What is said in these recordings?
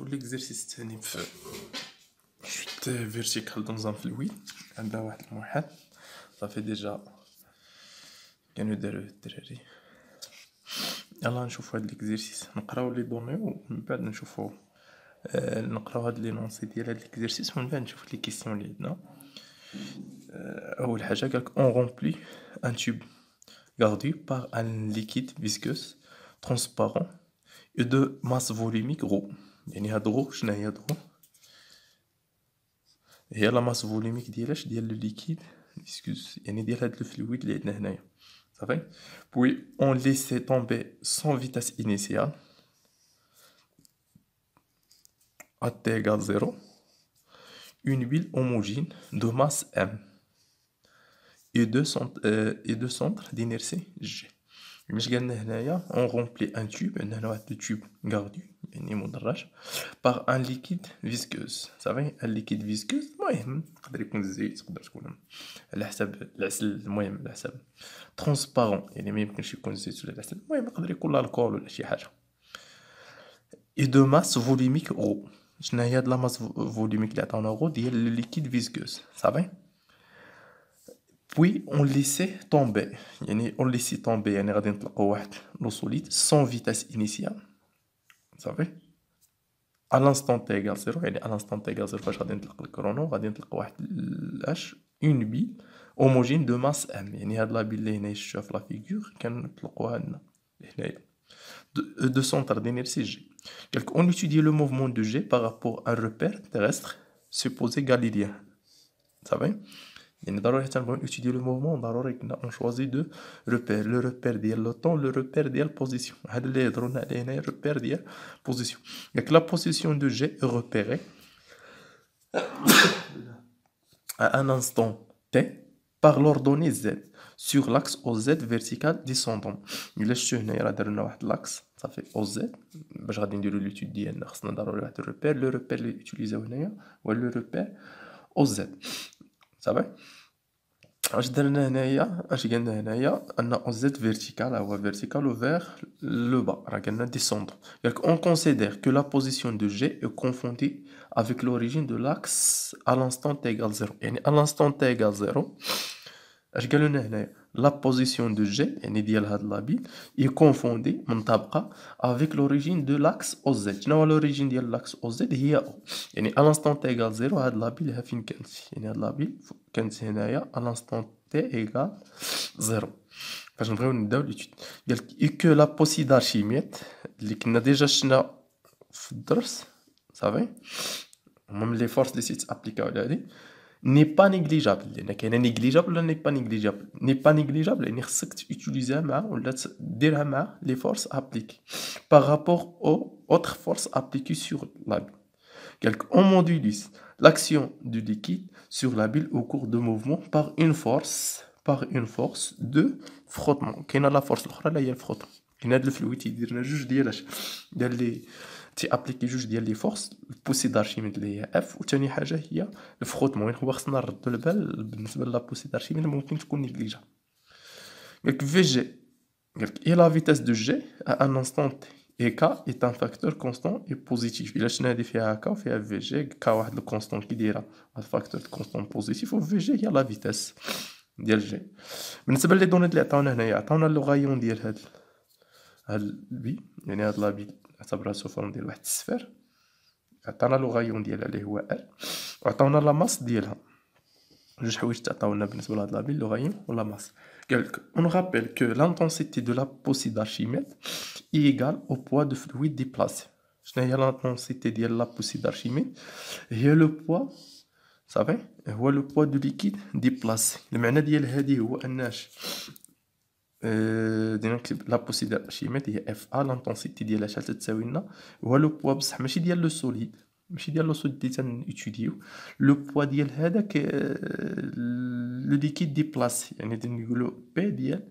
نشوفوا l'exercice الثاني في chute verticale dans un fluide. عندنا واحد الموحد صافي ديجا كانوا داروا الدراري. يلا نشوفوا هاد l'exercice نقراو لي دوني ومن بعد نشوفوا نقراو هاد لي نونسي ديال هاد l'exercice ومن بعد نشوفوا لي كيسيون اللي عندنا. أول حاجة قالك on remplit un tube gardu par un liquide visqueux transparent et de masse volumique ρ. يعني هاد ρ شنو هي هاد ρ؟ هي لا ماس فوليميك ديالاش ديال لو ليكيد فيسكوس، يعني ديال هاد لو فلويد اللي عندنا هنايا صافي. puis on laisse tomber sans vitesse initiale à t égale 0 une huile homogène de masse m et de centre d'inertie g. مش قالنا هنايا on remplit un tube، عندنا هنا واحد tube gardu يعني مدرج par un liquide visqueux صافي. un liquide visqueux المهم يقدر يكون الزيت، تقدر تكون على حسب العسل، المهم على حسب transparent يعني ما يمكنش يكون الزيت ولا العسل، المهم يقدر يكون الكول ولا شي حاجه. et de masse volumique ρ. شنو هي هاد لا ماس فوليميك اللي عطاونا ρ ديال لو liquide visqueux صافي. puis on laissait tomber يعني on laissait tomber يعني غادي نطلقوا واحد لو سوليد sans vitesse initiale صافي à l'instant t égale 0 يعني à l'instant t égale 0 فاش غادي نطلق الكرونو غادي نطلق واحد اش اون بيل homogène de masse m. يعني هاد لا بيل اللي هنا شفتوها في لا فيغور كنطلقوها لنا هنايا de centre d'inertie g. donc on étudie le mouvement de g par rapport à un repère terrestre supposé galiléen صافي. يعني ضروري حتى نبغيو étudier le mouvement ضروري كنا on choisit de repère le repère ديال le temps le repère ديال position. هذا اللي يهضروا لنا عليه هنايا repère ديال position. donc la position de G est repérée à un instant t par l'ordonnée z sur l'axe OZ vertical descendant. الا شفتوا هنايا راه داروا لنا واحد لاكس صافي OZ باش غادي نديروا ليتود ديالنا خصنا ضروري واحد الريبير. لو ريبير اللي يوتيليزاو هنايا هو لو ريبير OZ صافي. اش درنا هنايا اش قلنا هنايا ان او زد فيرتيكال هو فيرتيكال و فيغ لو با راه قلنا ديسوندر. donc on considère que la position de G est confondue avec l'origine de l'axe à l'instant t égale 0. يعني à l'instant t égale 0 اش قالوا لنا هنايا la position de G يعني ديال هاد لابيل est confondue منطبقه avec l'origine de l'axe OZ. شنو هو l'origine ديال l'axe OZ؟ هي O. يعني à l'instant t égale 0 هاد لابيل ها فين كانت؟ يعني هاد لابيل كانت هنايا à l'instant t égale 0 فاش نبغيو نبداو ليتود. قالك et que la possible d'Archimède اللي كنا ديجا شفنا في الدرس صافي هما من لي فورس اللي تيتابليكاو على هادي n'est pas négligeable. لان كاينه نيجليجابل ولا ني با نيجليجابل. ني با نيجليجابل يعني خصك تيوتيليزيها مع ولا ديرها مع لي فورس ابليكي par rapport aux autres forces appliquées sur la bille. قالك on modulise l'action du liquide sur la bille au cours de mouvement par une force de frottement. كاينه لا فورس الاخرى اللي هي الفروتمون. كاين هاد الفلويد تيدير لنا جوج ديالاش ديال لي ابليكي جوج ديال لي فورس البوسي دارشيميد اللي هي اف وثاني حاجه هي الفروتمون. هو خصنا نردوا البال بالنسبه لا بوسي دارشيميد ممكن تكون نيجليجا. قالك في جي قالك اي لا فيتاس دو جي ا ان انستون اي كا اي ان فاكتور كونستون اي بوزيتيف. الا شفنا هادي فيها كا وفيها في جي كا واحد الكونستون كي دايره الفاكتور كونستون بوزيتيف وفي جي هي لا فيتاس ديال جي. بالنسبه لي دوني اللي عطاونا هنايا عطاونا لوغايون ديال هاد البي يعني هاد لا بي اعتبرها سو فورم ديال واحد السفر. عطانا لوغايون ديالها اللي هو ال وعطاونا لا ماس ديالها. جوج حوايج تعطاونا بالنسبه لهاد لابيل لوغايون ولا ماس. قالك on rappelle que l'intensité de la poussée d'Archimède est égale au poids de fluide déplacé. شنو هي l'intensité ديال لا بوسي دارشيميد؟ هي لو بوا صافي هو لو بوا دو ليكيد ديبلاسي. المعنى ديال هذه هو اناش دينا نكتب لا بوسي دارشيميد هي اف ا لانتونسيتي ديالها شحال تساوي لنا هو لو بوا بصح ماشي ديال لو سوليد ماشي ديال لو سوليد اللي تنيتوديو لو بوا ديال هذاك لو ليكيد ديبلاسي. يعني نقولوا بي ديال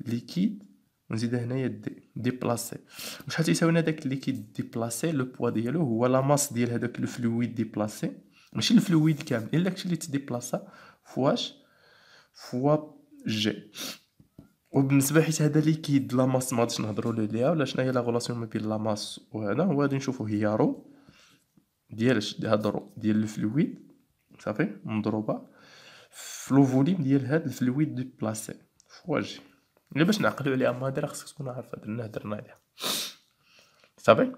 ليكيد ونزيد هنايا دي ديبلاسي. وشحال تيساوي لنا داك ليكيد ديبلاسي لو بوا ديالو هو لا ماس ديال هذاك لو فلويد ديبلاسي ماشي الفلويد كامل الا داكشي اللي تديبلاسا فواش فوا جي. وبالنسبه حيت هذا ليكيد لا ماس ما غاديش نهضروا عليها ولا شنو هي لا غولاسيون ما بين لا ماس وهذا هو غادي نشوفوا هي رو ديال نهضرو ديال الفلويد صافي مضروبة في لو فوليم ديال هاد الفلويد ديبلاسي فوا جي. إلا باش نعقلو عليها مهادرة خصك تكون عارفة درنا عليها صافي.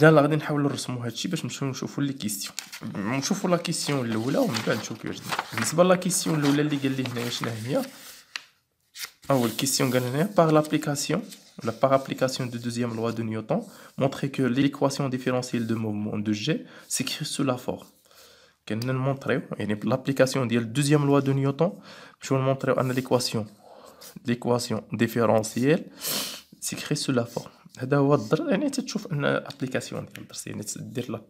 يلا غادي نحاولو نرسمو هادشي باش نمشيو نشوفو لي كيسيون. نشوفو لا كيسيون الاولى ومن بعد نشوف كيفاش دير. بالنسبة لا كيسيون الاولى اللي قال لي هنايا شنو هي، اول كيسيون قال هنايا par l'application la par application de deuxième loi de Newton montrer que l'équation différentielle de mouvement de G s'écrit sous la forme. كنا نمونطريو يعني l'application ديال deuxième loi de Newton نمشيو نمونطريو ان l'équation différentielle s'écrit sous la forme. هذا هو الدرس، يعني تتشوف ان ابليكاسيون ديال الدرس يعني تدير لا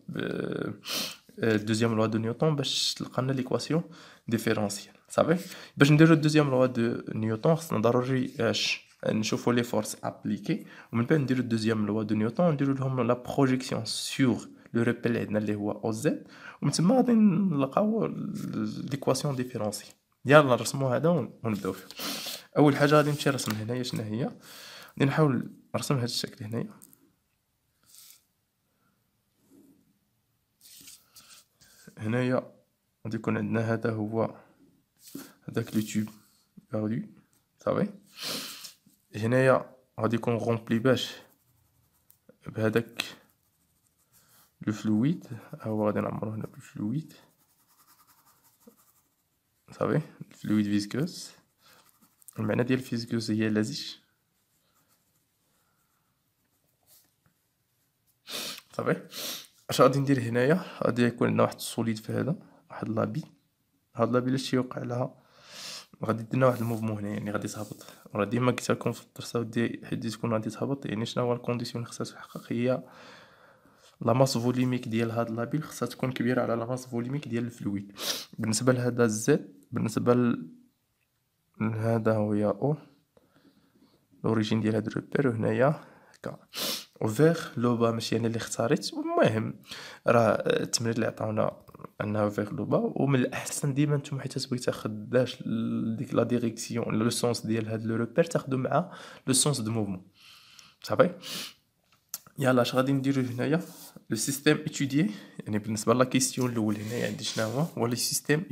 دوزيام لوا دو نيوتن باش تلقى لنا ليكواسيون ديفيرونسيال صافي. باش نديرو دوزيام لوا دو نيوتن خصنا ضروري نشوفو لي فورس ابليكي ومن بعد نديرو دوزيام لوا دو نيوتن نديرو لهم لا بروجيكسيون سور لو ريبيل اللي عندنا اللي هو او زد ومن تما غادي نلقاو ليكواسيون ديفيرونسيال. يلا نرسمو هذا ونبداو فيه. اول حاجه غادي نمشي نرسم هنايا شنو هي، غادي نحاول نرسم هذا الشكل هنايا. هنايا غادي يكون عندنا هذا هو هذاك لو تيوب باردو صافي. هنايا غادي يكون غومبلي باش بهذاك لو فلويد، هو غادي نعمرو هنا بالفلويد صافي. الفلويد فيسكوس، المعنى ديال فيسكوس هي لزج صافي. اش غادي ندير هنايا، غادي يكون عندنا واحد السوليد في هذا، واحد لابي. هاد لابي الا شي يوقع لها غادي دير واحد الموفمون هنا، يعني غادي تهبط. راه ديما قلت لكم في الدرس اودي حيت تكون غادي تهبط، يعني شنو هو الكونديسيون اللي خصها تحقق، هي لا ماس فوليميك ديال هاد لابي خصها تكون كبيره على لا ماس فوليميك ديال الفلويد. بالنسبه لهذا الزد، بالنسبه لهذا هو يا او لوريجين ديال هاد الروبير، وهنايا هكا وفيغ لو با ماشي انا اللي اختاريت. المهم راه التمرين اللي عطاونا انها فيغ لو با، ومن الاحسن ديما نتوما حيت تبغي تاخداش ديك لا ديريكسيون لو سونس ديال هاد لو روبير تاخدو مع لو سونس دو موفمون صافي. يلا اش غادي نديرو هنايا لو سيستيم اتوديي، يعني بالنسبه لا كيسيون الاول هنايا عندي شنو هو لو سيستيم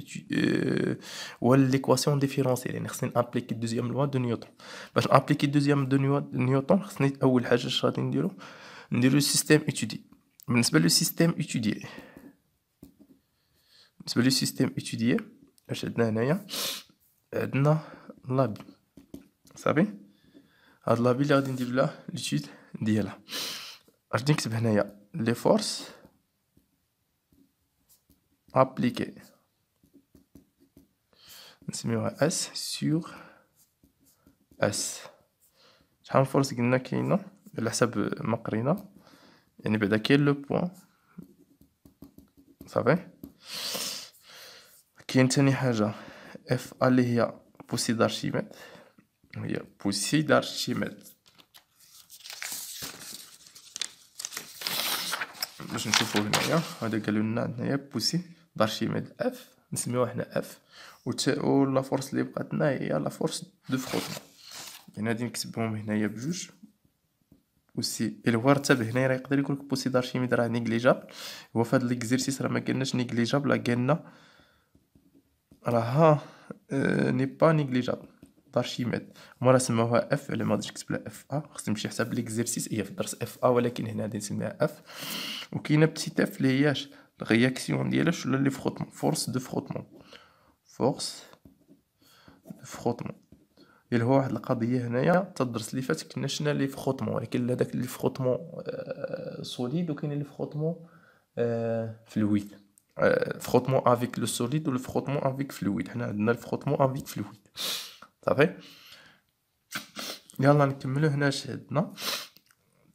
هو ليكواسيون ديفيرونسيال، يعني خصني نابليكي دوزيام لوا دو نيوتن. باش نابليكي دوزيام دو نيوتن خصني اول حاجه اش غادي نديرو سيستيم اتوديي. بالنسبه لو سيستيم اتوديي، بالنسبه لو سيستيم اتوديي اش عندنا هنايا، عندنا لابي صافي. هاد لابي اللي غادي ندير لها ليتود ديالها، اش نكتب هنايا لي فورس ابليكي نسميوها اس سور اس. شحال من فورس قلنا كاينه على حسب ما قرينا، يعني بعدا كاين لو بوين صافي. كاين تاني حاجه اف اللي هي بوسي دارشيميد، هي بوسي دارشيميد. باش نشوفو هنايا هذا قالوا لنا هنايا بوسي دارشيميد اف، نسميوها حنا اف. و لا فورس اللي بقات لنا هي لا فورس دو فروتمون، يعني غادي نكتبهم هنايا بجوج. بوسي الورتب هنا راه يقدر يقولك بوسي دارشيميد راه نيغليجابل، هو في هاد ليكزيرسيس راه ما قالناش نيغليجابل، راه قالنا راها ني با نيغليجابل دارشيميد. هما راه سماوها اف، على ما غاديش نكتب لها اف ا، خصني نمشي حساب ليكزيرسيس هي في الدرس اف ا، ولكن هنا غادي نسميها اف. وكاينه بتيت اف اللي هي الرياكسيون ديالها ولا لي فروتمون، فورس دو فروتمون، فورس دو فروتمون. اللي هو واحد القضيه هنايا تدرس اللي فات كنا شنا لي فروتمون، ولكن هذاك لي فروتمون سوليد وكاين لي فروتمون فلويد. فروتمون افيك لو سوليد و فروتمون افيك فلويد، حنا عندنا الفروتمون افيك فلويد صافي. يلا نكملو هنا اش عندنا.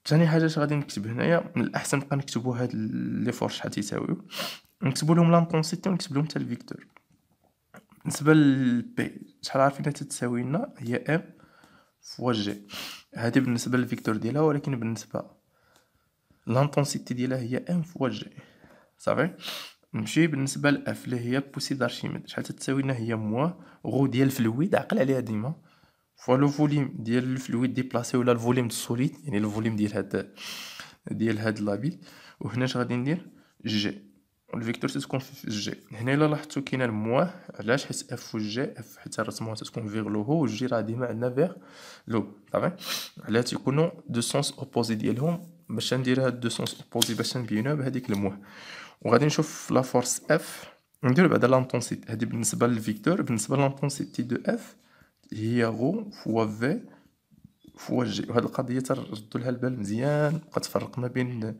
ثاني حاجه اش غادي نكتب هنايا، من الاحسن نبقى نكتبو هاد لي فور شحال تيساويو، نكتبو لهم لانطونسيتي ونكتب لهم حتى الفيكتور. بالنسبه للبي شحال عارفين تتساوي لنا هي ام فوا جي، هذه بالنسبه للفيكتور ديالها، ولكن بالنسبه لانطونسيتي ديالها هي ام فوا جي صافي. نمشي بالنسبه لاف اللي هي بوسي دارشيميد، شحال تتساوي لنا هي موا غو ديال الفلويد، عقل عليها ديما، فوا لو فوليم ديال الفلويد ديبلاسي ولا الفوليم دو سوليد، يعني الفوليم ديال هاد ديال هاد لابيل، وهنا اش غادي ندير جي، الفيكتور تتكون في جي. هنا الا لاحظتو كاينه المواه، علاش؟ حيت اف و جي، اف حيت رسموها تتكون فيغ لو هو، والجي راه ديما عندنا فيغ لو، صافي. علاه تيكونوا دو سونس اوبوزي ديالهم. باش ندير هاد دو سونس اوبوزي باش نبينوها بهاديك المواه، وغادي نشوف لا فورس اف، ندير بعدا لانتونسيتي. هادي بالنسبه للفيكتور، بالنسبه لانتونسيتي دو اف هي غو فوا في فوا جي. وهاد القضيه تردوا لها البال مزيان، بقى تفرق ما بين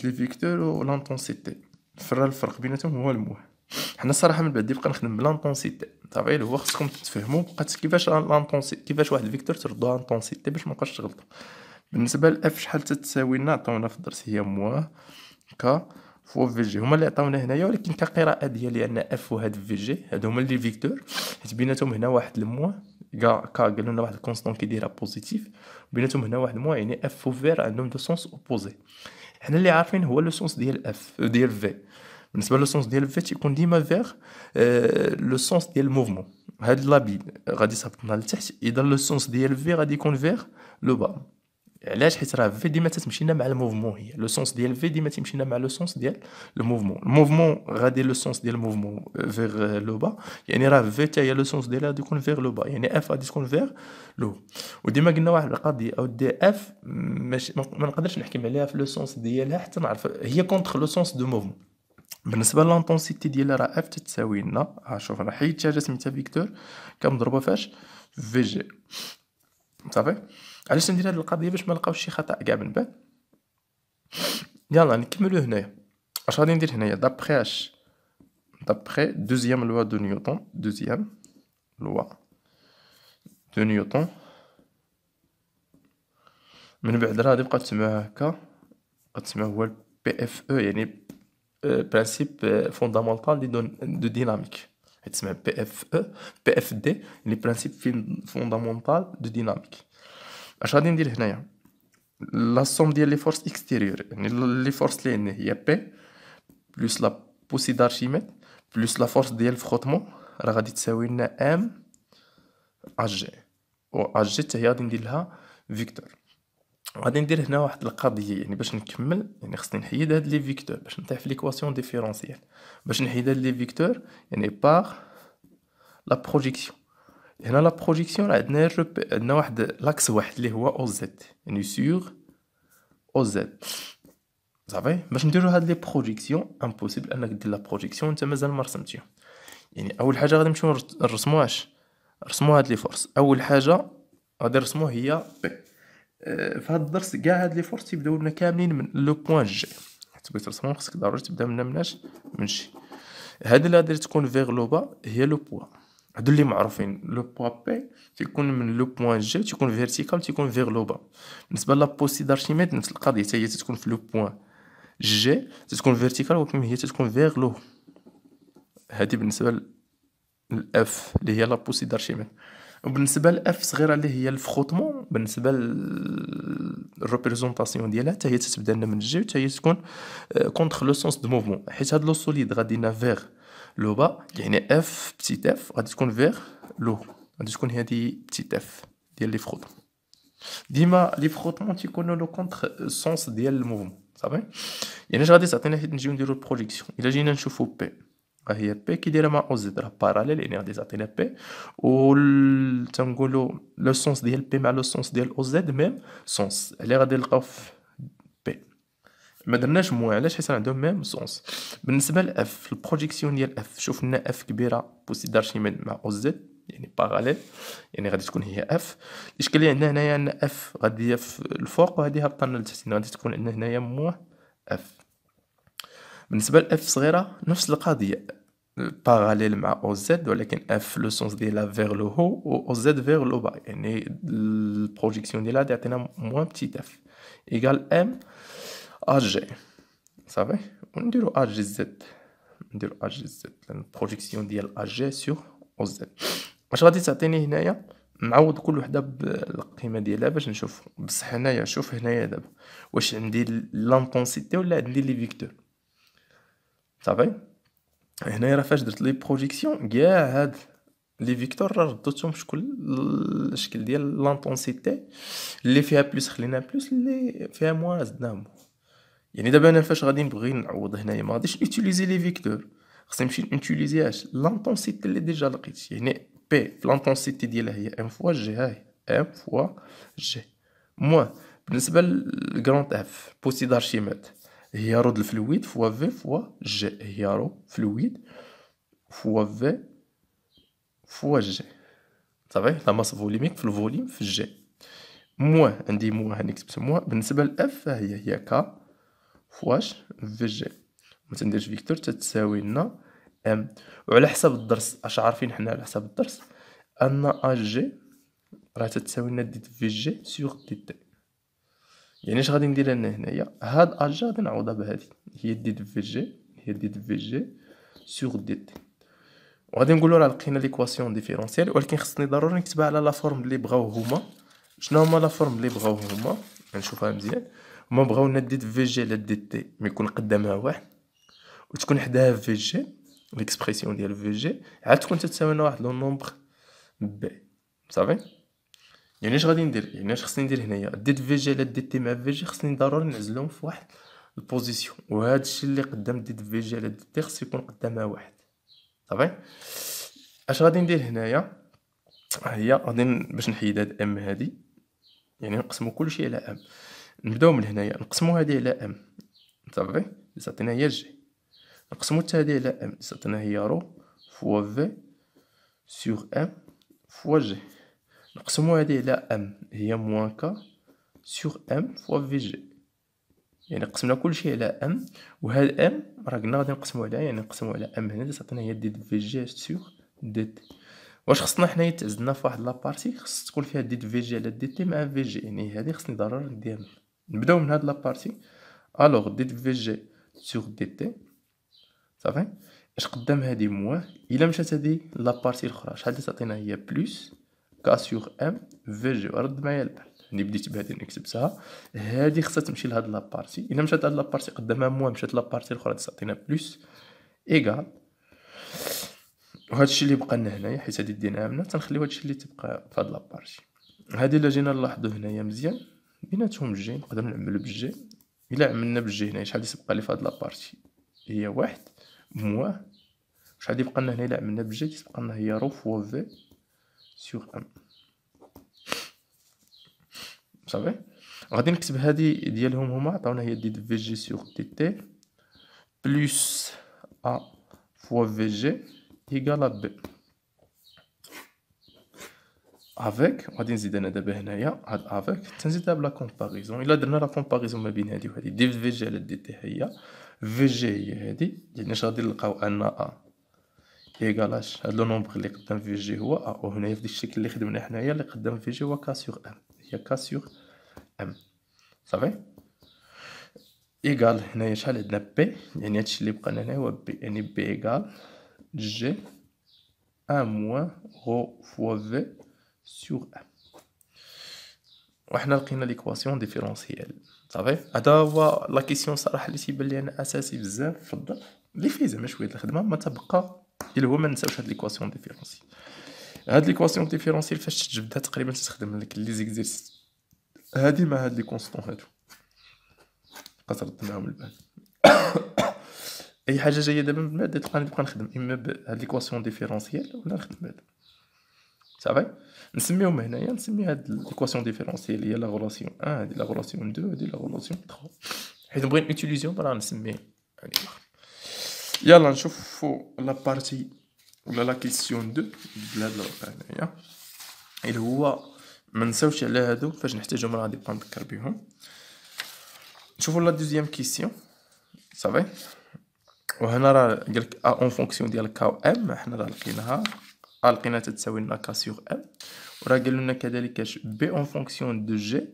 لي فيكتور و لانتونسيتي. الفرق بيناتهم هو المواه. حنا الصراحه من بعد نبقى نخدم بلانتونسيتي، صافي. اللي هو خصكم تفهموا بقات كيفاش لانتونسيتي، كيفاش واحد الفيكتور تردوها لانتونسيتي باش ما نبقاوش تغلطوا. بالنسبه لاف شحال تتساوي لنا؟ عطاونا في الدرس هي مواه ك فوا في جي، هما اللي عطاونا هنايا. ولكن كقراءه ديالي ان اف وهاد في جي هادو هما لي فيكتور، حيت بيناتهم هنا واحد المواه قالوا لنا واحد الكونستون كيديرها بوزيتيف، بيناتهم هنا واحد المواه، يعني اف و فير عندهم دو سونس اوبوزي. حنا اللي عارفين هو لو سونس ديال اف ديال في. بالنسبه لو سونس ديال في تيكون ديما فيغ لو سونس ديال الموفمون. هاد لابيل غادي تهبطنا لتحت، اذا لو سونس ديال في غادي يكون فيغ لو با. علاش؟ حيت راه في ديما تتمشينا مع الموفمون، هي لو سونس ديال في ديما تيمشينا مع لو سونس ديال الموفمون غادي لو سونس ديال الموفمون فيغ لو با، يعني راه في حتى هي لو سونس ديالها غادي يكون فيغ لو با، يعني اف غادي تكون فيغ لو. وديما قلنا واحد القضيه او دي اف ماشي ما نقدرش نحكم عليها في لو سونس ديالها حتى نعرف هي كونتر لو سونس دو موفمون. بالنسبه للانتونسيتي ديالها راه اف تتساوي لنا، شوف انا حيدتها جا سميتها فيكتور كنضربها فاش في جي، صافي. علاش ندير هاد القضيه؟ باش ما نلقاوش شي خطا كاع من بعد. يلا نكملو هنايا. اش غادي ندير هنايا؟ دابخي اش؟ دابخي دوزيام لوا دو نيوتن، دوزيام لوا دو نيوتن، من بعد راه غادي تبقى تسمعوها هكا، غتسمعوه هو بي اف او، يعني برانسيب فوندامونتال دو ديناميك. تسمع بي اف او، بي اف دي، يعني برانسيب فوندامونتال دو ديناميك. اش غادي ندير هنايا؟ لا سوم ديال لي فورس اكستيريور، يعني لي فورس اللي عندنا هي بي بلس لا بوسي دارشيميد بلس لا فورس ديال الفخوطمون، راه غادي تساوي لنا ام اش جي، و اش جي حتى هي غادي ندير لها فيكتور. غادي ندير هنا واحد القضيه، يعني باش نكمل يعني خصني نحيد هاد لي فيكتور باش نطيح في ليكواسيون ديفيرونسيال. باش نحيد هاد لي فيكتور يعني باغ لا بروجيكسيون. هنا لا بروجيكسيون راه عندنا عندنا واحد لاكس واحد اللي هو او زد، يعني سور او زد، صافي. باش نديرو هاد لي بروجيكسيون امبوسيبل انك دير لا بروجيكسيون انت مازال ما رسمتيهم. يعني اول حاجه غادي نمشيو نرسمو اش؟ نرسمو هاد لي فورس. اول حاجه غادي نرسمو هي بي. في هاد الدرس كاع هاد لي فورس تيبداو لنا كاملين من لو بوين جي، حيت بغيت ترسمهم خصك ضروري تبدا مناش من جي. هاد اللي غادي تكون فيغ لو با هي لو بوا. هادو اللي معروفين، لو بوا بي تيكون من لو بوين جي تيكون فيرتيكال تيكون فيغ لو با. بالنسبه لا بوسي دارشيميد نفس القضيه، حتى هي تتكون في لو بوين جي تتكون فيرتيكال ولكن هي تتكون فيغ لو. هادي بالنسبه للاف اللي هي لا بوسي دارشيميد. وبالنسبه لاف صغيره اللي هي الفخوطمون، بالنسبه للريبريزونطاسيون ديالها حتى هي تتبدا لنا من جي حتى هي تكون كونتر لو سونس دو موفمون، حيت هاد لو سوليد غادي لنا فيغ لو با، يعني اف بتيت اف غادي تكون فيغ لو، غادي تكون هادي بتيت اف ديال لي فخوطمون. ديما لي فخوطمون تيكونوا لو كونتر سونس ديال الموفمون، صافي. يعني اش غادي تعطينا حيت نجيو نديرو البروجيكسيون؟ الا جينا نشوفو بي، هي بي كي دايره مع او زد راه باراليل، يعني غادي تعطينا بي، و تنقولو لو سونس ديال بي مع لو سونس ديال او زد ميم سونس، على غادي نلقاو في بي. ما درناش موان، علاش؟ حيت عندهم ميم سونس. بالنسبه لاف، البروجيكسيون ديال اف، شوف لنا اف كبيره بوسي دارشيميد مع او زد يعني باراليل، يعني غادي تكون هي اف. الاشكاليه عندنا هنايا ان اف غادي في الفوق وهادي هابطه لنا لتحت، يعني غادي تكون عندنا هنايا موان اف. بالنسبه لاف صغيره نفس القضيه، باراليل مع او زد، ولكن اف لو سونس ديالها فيغ لو هو و او زد فيغ لو با، يعني البروجيكسيون ديالها غادي يعطينا موان بتيت اف ايكال ام ا جي، صافي. ونديرو ا جي زد، نديرو ا جي زد لان البروجيكسيون ديال ا جي سور او زد. واش غادي تعطيني هنايا؟ نعوض كل وحده بالقيمه ديالها باش نشوف. بصح هنايا شوف هنايا دابا واش عندي لانتونسيتي ولا عندي لي فيكتور، صافي. هنايا راه فاش درت لي بروجيكسيون كاع هاد لي فيكتور راه رديتهم بشكل الشكل ديال لانتونسيتي، اللي فيها بلس خلينا بلس، اللي فيها موان زدناهم. يعني دابا انا فاش غادي نبغي نعوض هنايا ما غاديش نوتيليزي لي فيكتور، خصني نمشي نوتيليزي اش لانتونسيتي اللي ديجا لقيت. يعني بي في لانتونسيتي ديالها هي ام فوا جي، هاي ام فوا جي موان بالنسبه للكروند اف بوسي دارشيميد هي رو د الفلويد فوا في فوا جي، هي رو فلويد فوا في فوا جي. صافي لا ماس فوليميك في الفوليم في الجي، موان عندي موان هاني كتبت موان بالنسبه لاف هي كا فواش في جي، ما تنديرش فيكتور تتساوي لنا ام. وعلى حساب الدرس اش عارفين حنا على حساب الدرس ان ا جي راه تتساوي لنا دي في جي سور دي تي. يعني اش غادي ندير انا هنايا هاد ا جي غادي نعوضها بهادي، هي دي في جي، هي دي في جي سور دي تي. وغادي نقولوا راه لقينا ليكواسيون ديفيرونسيال، ولكن خصني ضروري نكتبها على لا فورم اللي بغاو هما. شنو هما لا فورم اللي بغاو هما؟ نشوفها مزيان. هما بغاو لنا دي في جي على دي تي ما يكون قدامها واحد، وتكون حداها في جي، ليكسبرسيون ديال في جي عاد تكون تتساوي لنا واحد لو نومبر بي. صافي. يعني اش غادي ندير، يعني اش خصني ندير هنايا دي في جي على دي تي مع في جي خصني ضروري نعزلهم في واحد البوزيسيون، وهذا الشيء اللي قدام دي في جي على دي تي خص يكون قدامها واحد. صافي. اش غادي ندير هنايا هي غادي باش نحيد هاد ام هادي، يعني نقسمو كلشي على ام. نبداو من هنايا نقسمو هادي على ام، صافي اللي تعطينا هي جي، نقسمو حتى هادي على ام اللي تعطينا هي رو فوا في سور ام فوا جي، نقسمو هادي على ام هي موان كا سور ام فوا في جي. يعني قسمنا كلشي على ام، وهاد ام راه قلنا غادي نقسمو عليها، يعني نقسمو على ام هنا اللي تعطينا هي دي في جي سور دي تي. واش خصنا حنايا تعزلنا في واحد لابارتي خص تكون فيها دي في جي على دي تي مع في جي، يعني هادي خصني ضروري نديرها. نبداو من هاد لابارتي. الوغ دي في جي سور دي تي صافي. اش قدام هادي موان، الا مشات هادي لابارتي الاخرى شحال اللي تعطينا هي بلوس كا سور ام في جي. رد معايا البال، اللي بديت بهادي اللي كتبتها هادي خصها تمشي لهاد لابارتي، الا مشات هاد لابارتي قدامها موان مشات لابارتي الاخرى تعطينا بلوس ايكال. وهادشي اللي بقى لنا هنايا حيت هادي ديناها منا تنخليو هادشي اللي تبقى في هاد لابارتي. هادي الا جينا نلاحظو هنايا مزيان بيناتهم جي، نقدر نعملو بالجي. الا عملنا بالجي هنايا شحال تبقى لي في هاد لابارتي هي واحد موان. شحال يبقى لنا هنا الا عملنا بالجي تبقى لنا هي رو فوا في سور ام. صافي. غادي نكتب هادي ديالهم هما عطاونا هي دي في جي سور دي تي بلوس ا فوا في جي ايكال بي افيك. غادي نزيد انا دابا هنايا هاد افيك تنزيدها بلا كومباريزون. الا درنا لا كومباريزون ما بين هادي وهادي دي في جي على دي تي هي في جي هي هادي، يعني اش غادي نلقاو ان ا ايكالاش هاد لو نومبر اللي قدام في جي هو ا، وهنايا في داك الشكل اللي خدمنا حنايا اللي قدام في جي هو كا سور ام، هي كا سور ام. صافي. ايكال هنايا شحال عندنا بي، يعني هادشي اللي بقى لنا هنا هو بي، يعني بي ايكال جي ان موان رو فوا في سور ام. وحنا لقينا ليكواسيون ديفيرونسيال. صافي. هذا هو لا كيسيون صراحه اللي تيبان لي انا اساسي بزاف في الدرس، اللي فيه زعما شويه الخدمه ما تبقى الا هو ما نساوش هاد ليكواسيون ديفيرونسيال. هاد ليكواسيون ديفيرونسيال فاش تجبدها تقريبا تستخدم لك لي زيكزيرسيس هادي مع هاد لي كونستون هادو ترد معاهم البال. اي حاجه جايه دابا من بعد تلقاني نبقى نخدم اما بهاد ليكواسيون ديفيرونسيال ولا نخدم بهاد. صافي. نسميهم هنايا نسمي هاد ليكواسيون ديفيرونسيال هي لا غولاسيون 1، هادي لا غولاسيون 2، هادي لا غولاسيون 3. حيت نبغي نوتيليزيهم راه نسمي هادي الاخر. يلا نشوفو لا بارتي ولا لا كيسيون 2 بهاد الورقه هنايا، اللي هو ما نساوش على هادو فاش نحتاجهم راه غادي نبقى نذكر بهم. نشوفو لا دوزيام كيسيون. صافي. وهنا راه قالك ا اون فونكسيون ديال كا و ام، حنا راه لقيناها لقيناها تتساوي لنا كا سور ام. وراه قال لنا كذلك اش بي اون فونكسيون دو جي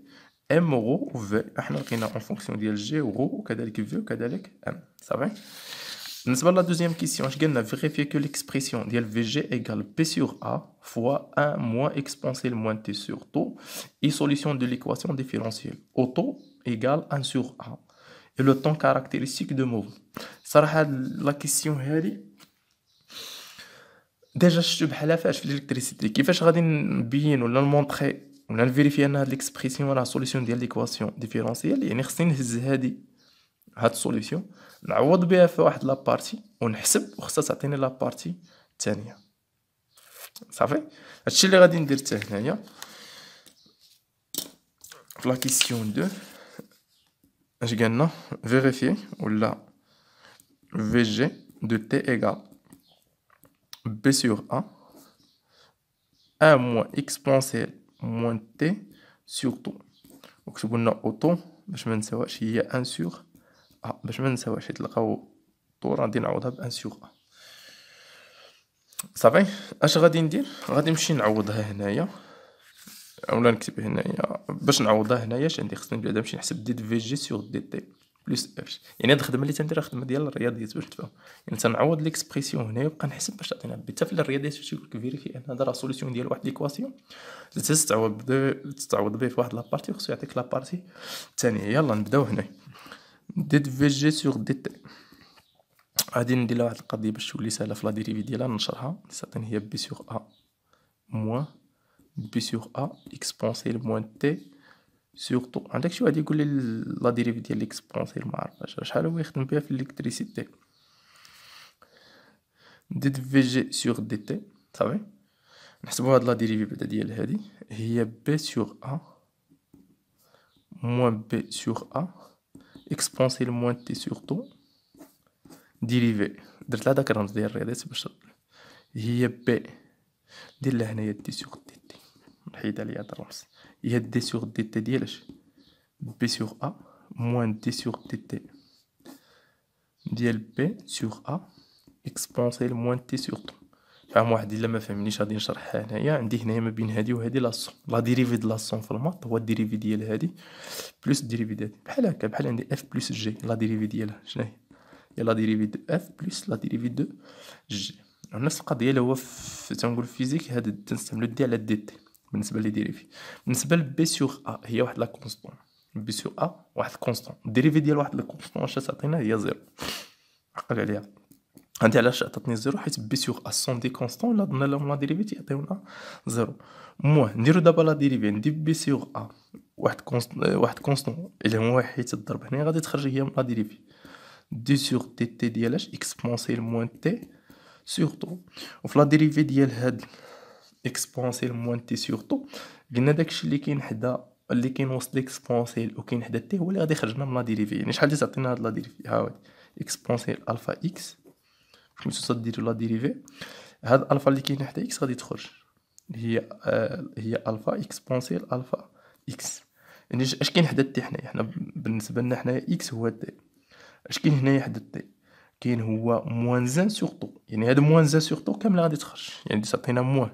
ام رو و في، احنا لقينا اون فونكسيون ديال جي و رو وكذلك في وكذلك ام. صافي. بالنسبه لا دوزيام كيسيون اش قالنا فيريفي كو ليكسبرسيون ديال في جي ايكال بي سور ا فوا 1 موان اكسبونسيال موان تي سور طو اي سوليسيون دو ليكواسيون ديفيرونسيال او طو ايكال 1 سور ا et le temps caractéristique de mouvement. صراحه لا كيسيون هادي ديجا شفتو بحال فاش في الالكتريسيتي كيفاش غادي نبين ولا نمونطخي ولا نفيريفي ان هاد ليكسبريسيون راه سوليسيون ديال ليكواسيون ديفيرونسيال. يعني خصني نهز هاد السوليسيون نعوض بها في واحد لابارتي ونحسب وخصها تعطيني لابارتي الثانيه. صافي هادشي اللي غادي ندير حتى هنايا في لا كيسيون 2. اش قالنا فيريفي ولا في جي دو تي ايغال بي سور ا 1 moins exponentielle moins t sur tout. وكتبوا لنا اوتو باش ما نساوهاش هي 1 سور ا باش ما نساوهاش تلقاو طو غادي نعوضها ب 1 سور ا. صافي اش غادي ندير غادي نمشي نعوضها هنايا اولا نكتب هنايا باش نعوضها هنايا اش عندي خصني بعدا نمشي نحسب دي في جي سور دي تي بلس اف. يعني هاد الخدمه اللي تندير خدمه ديال الرياضيات باش تفهم. يعني تنعوض ليكسبريسيون هنايا وبقى نحسب باش تعطينا بي حتى في الرياضيات باش يقول لك فيريفي ان هذا راه سوليسيون ديال واحد ليكواسيون تستعوض به في واحد لابارتي وخصو يعطيك لابارتي الثانيه. يلا نبداو هنا دي في جي سور دي تي. غادي ندير لها واحد القضيه باش تولي سهله في لا ديريفي ديالها نشرحها. تعطيني هي بي سور ا موان بي سور ا اكسبونسيل موان تي سورتو. عندك شي واحد يقول لي لا ديريفي ديال ليكسبونسيل ما عرفاش شحال هو يخدم بها في الالكتريسيتي. دي في جي سور دي تي صافي نحسبوا هاد لا ديريفي بعدا ديال هادي هي بي سور ا موان بي سور ا اكسبونسيل موان تي سورتو ديريفي. درت لها داك الرمز ديال الرياضيات باش هي بي دير لها هنايا دي سور دي تي نحيدها ليا هاد الرمز هي دي سور دي تي ديالاش بي سور ا موان دي سور دي تي ديال بي سور ا اكسبونسيل موان تي سور طو. فهم واحد الا ما فهمنيش غادي نشرحها هنايا. عندي هنايا ما بين هادي وهادي لاصون لا ديريفي د لاصون في الماط هو الديريفي ديال هادي بلس الديريفي ديال هادي بحال هكا بحال عندي اف بلس جي لا ديريفي ديالها شنو هي لا ديريفي دو اف بلس لا ديريفي دو جي. نفس القضيه اللي هو في تنقول فيزيك هذا تنستعملو دي على دي تي بالنسبه لي ديريفي. بالنسبه لبي سور ا هي واحد لا كونستون بي سور ا واحد كونستون الديريفي ديال واحد لا كونستون واش تعطينا هي زيرو. عقل عليها عندي علاش عطاتني زيرو حيت بي سور ا سون دي كونستون لا درنا لهم لا ديريفي تيعطيونا زيرو. موان نديرو دابا لا ديريفي ندير بي سور ا واحد كونستون اللي هو حيت الضرب هنا غادي تخرج هي لا ديريفي دي سور تي تي ديالاش اكسبونسيل موان تي سورتو. وفي لا ديريفي ديال هاد اكسبونسيل موان تي سورتو قلنا داكشي اللي كاين حدا اللي كاين وسط ليكسبونسيل وكاين حدا تي هو اللي غادي يخرجنا من لا ديريفي. يعني شحال تعطينا هاد لا ديريفي هاودي اكسبونسيل الفا اكس كيما ديروا لا ديريفي هاد الفا اللي كاين حدا اكس غادي تخرج هي الفا اكسبونسيل الفا اكس. يعني اش كاين حدا تي حنا بالنسبه لنا حنايا اكس هو تي. اش كاين هنايا حدا تي كاين هو موان زان سورتو. يعني هاد موان زان سورتو كامله غادي تخرج يعني تعطينا موان